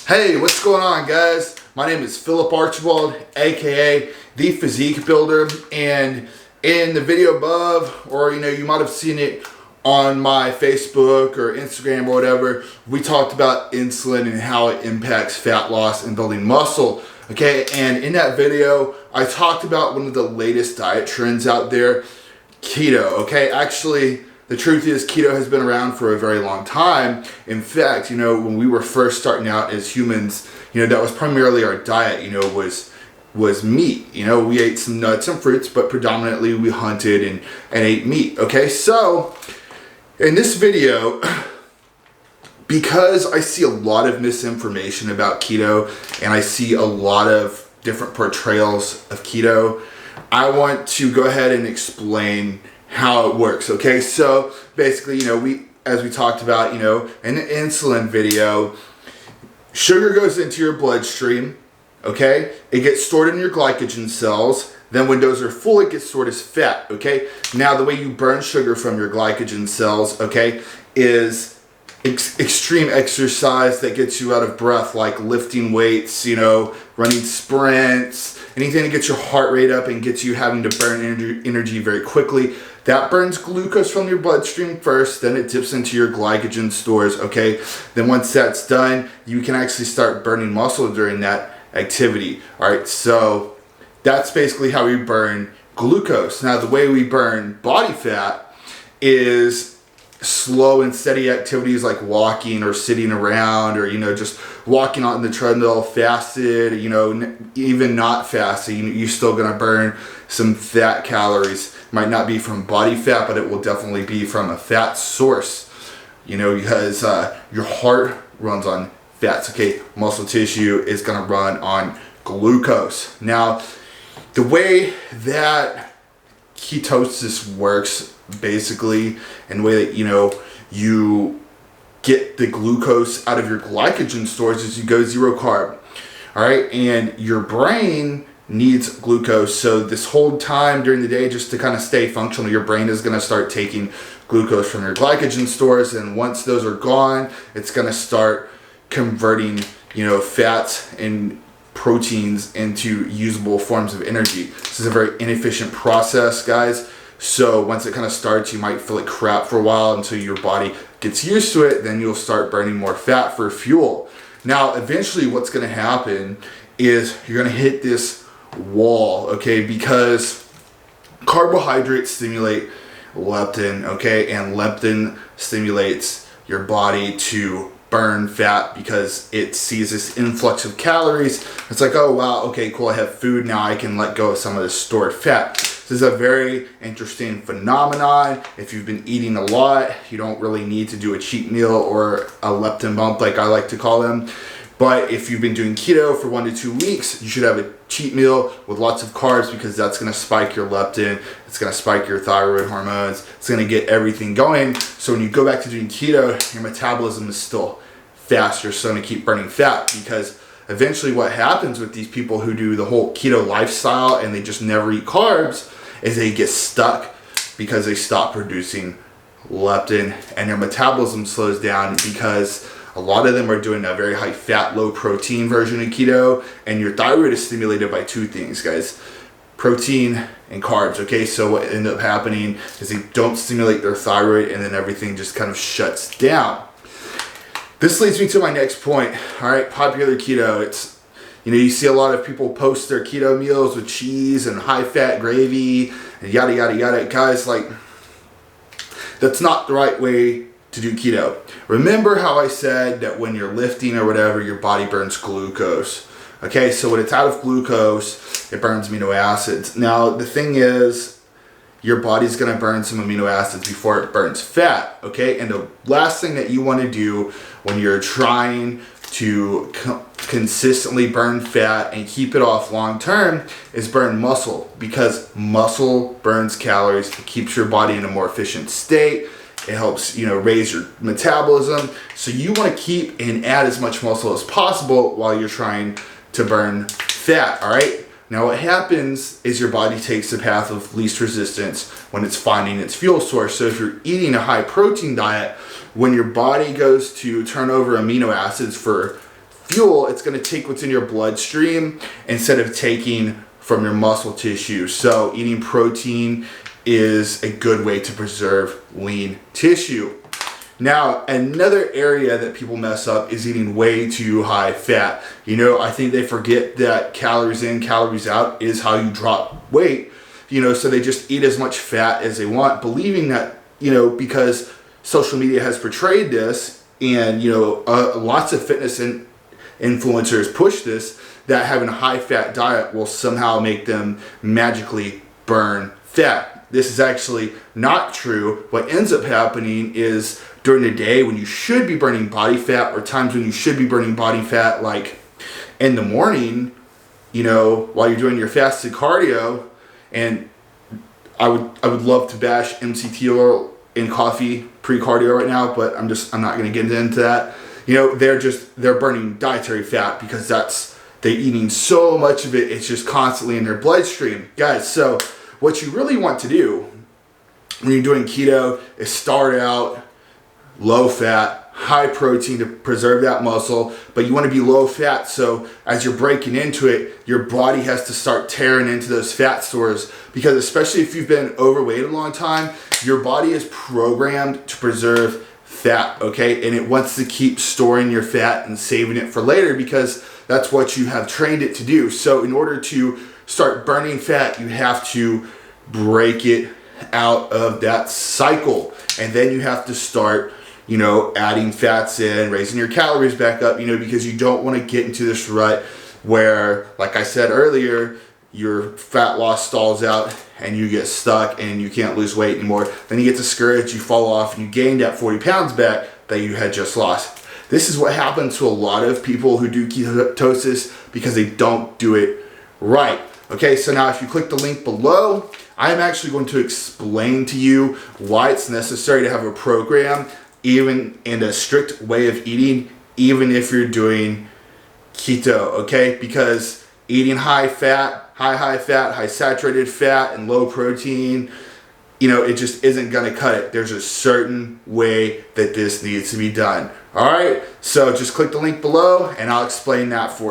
Hey, what's going on, guys? My name is Philip Archibald, aka The Physique Builder, and in the video above, or you might have seen it on my Facebook or Instagram or whatever, we talked about insulin and how it impacts fat loss and building muscle. Okay, and in that video, I talked about one of the latest diet trends out there, keto. Okay, actually, the truth is keto has been around for a very long time. In fact, when we were first starting out as humans, that was primarily our diet, was meat. We ate some nuts and fruits, but predominantly we hunted and ate meat. Okay, so in this video, because I see a lot of misinformation about keto and I see a lot of different portrayals of keto, I want to go ahead and explain how it works. Okay, so basically, as we talked about, in the insulin video, sugar goes into your bloodstream. Okay, it gets stored in your glycogen cells. Then when those are full, it gets stored as fat. Okay, now the way you burn sugar from your glycogen cells, okay, is extreme exercise that gets you out of breath, like lifting weights, running sprints, anything that gets your heart rate up and gets you having to burn energy very quickly. That burns glucose from your bloodstream first, then it dips into your glycogen stores, okay? Then once that's done, you can actually start burning muscle during that activity, all right? So that's basically how we burn glucose. Now, the way we burn body fat is slow and steady activities like walking or sitting around, or just walking on the treadmill fasted, even not fasted, you're still gonna burn some fat calories. Might not be from body fat, but it will definitely be from a fat source, because your heart runs on fats. Okay, muscle tissue is gonna run on glucose. Now, the way that ketosis works, basically, and the way that you get the glucose out of your glycogen stores is you go zero carb. All right, and your brain needs glucose, so this whole time during the day, just to kind of stay functional, your brain is going to start taking glucose from your glycogen stores, and once those are gone, it's going to start converting fats and proteins into usable forms of energy. This is a very inefficient process, guys. So once it kind of starts, you might feel like crap for a while until your body gets used to it. Then you'll start burning more fat for fuel. Now, eventually what's going to happen is you're going to hit this wall, okay? Because carbohydrates stimulate leptin, okay? And leptin stimulates your body to burn fat because it sees this influx of calories. It's like, oh wow, okay, cool, I have food now, I can let go of some of this stored fat. This is a very interesting phenomenon. If you've been eating a lot, you don't really need to do a cheat meal or a leptin bump, like I like to call them. But if you've been doing keto for 1 to 2 weeks, you should have a cheat meal with lots of carbs, because that's going to spike your leptin, it's going to spike your thyroid hormones, it's going to get everything going. So when you go back to doing keto, your metabolism is still fast, you're still going to keep burning fat, because eventually what happens with these people who do the whole keto lifestyle and they just never eat carbs is they get stuck because they stop producing leptin and their metabolism slows down, because a lot of them are doing a very high fat, low protein version of keto, and your thyroid is stimulated by two things, guys: protein and carbs. Okay, so what ends up happening is they don't stimulate their thyroid, and then everything just kind of shuts down. This leads me to my next point. All right, popular keto. It's, you see a lot of people post their keto meals with cheese and high fat gravy and yada yada yada. Guys, like, that's not the right way to do keto. Remember how I said that when you're lifting or whatever, your body burns glucose. Okay, so when it's out of glucose, it burns amino acids. Now, the thing is, your body's gonna burn some amino acids before it burns fat, okay? And the last thing that you wanna do when you're trying to consistently burn fat and keep it off long term is burn muscle, because muscle burns calories, it keeps your body in a more efficient state. It helps, raise your metabolism. So you want to keep and add as much muscle as possible while you're trying to burn fat, all right? Now what happens is your body takes the path of least resistance when it's finding its fuel source. So if you're eating a high protein diet, when your body goes to turn over amino acids for fuel, it's going to take what's in your bloodstream instead of taking from your muscle tissue. So eating protein is a good way to preserve lean tissue. Now, another area that people mess up is eating way too high fat. You know, I think they forget that calories in, calories out is how you drop weight. You know, so they just eat as much fat as they want, believing that, you know, because social media has portrayed this, and, you know, lots of fitness influencers push this, that having a high fat diet will somehow make them magically burn fat. This is actually not true. What ends up happening is during the day when you should be burning body fat, or times when you should be burning body fat, like in the morning, you know, while you're doing your fasted cardio. And I would love to bash MCT oil in coffee pre-cardio right now, but I'm not going to get into that. You know, they're burning dietary fat because they're eating so much of it, it's just constantly in their bloodstream. Guys, so what you really want to do when you're doing keto is start out low fat, high protein to preserve that muscle, but you want to be low fat, so as you're breaking into it, your body has to start tearing into those fat stores, because especially if you've been overweight a long time, your body is programmed to preserve fat, okay? And it wants to keep storing your fat and saving it for later because that's what you have trained it to do. So in order to start burning fat, you have to break it out of that cycle, and then you have to start, you know, adding fats in, raising your calories back up, you know, because you don't want to get into this rut where, like I said earlier, your fat loss stalls out and you get stuck and you can't lose weight anymore. Then you get discouraged, you fall off, and you gain that 40 pounds back that you had just lost. This is what happens to a lot of people who do ketosis because they don't do it right. Okay, so now if you click the link below, I'm actually going to explain to you why it's necessary to have a program, even in a strict way of eating, even if you're doing keto, okay? Because eating high fat, high saturated fat and low protein, you know, it just isn't gonna cut it. There's a certain way that this needs to be done. All right, so just click the link below and I'll explain that for you.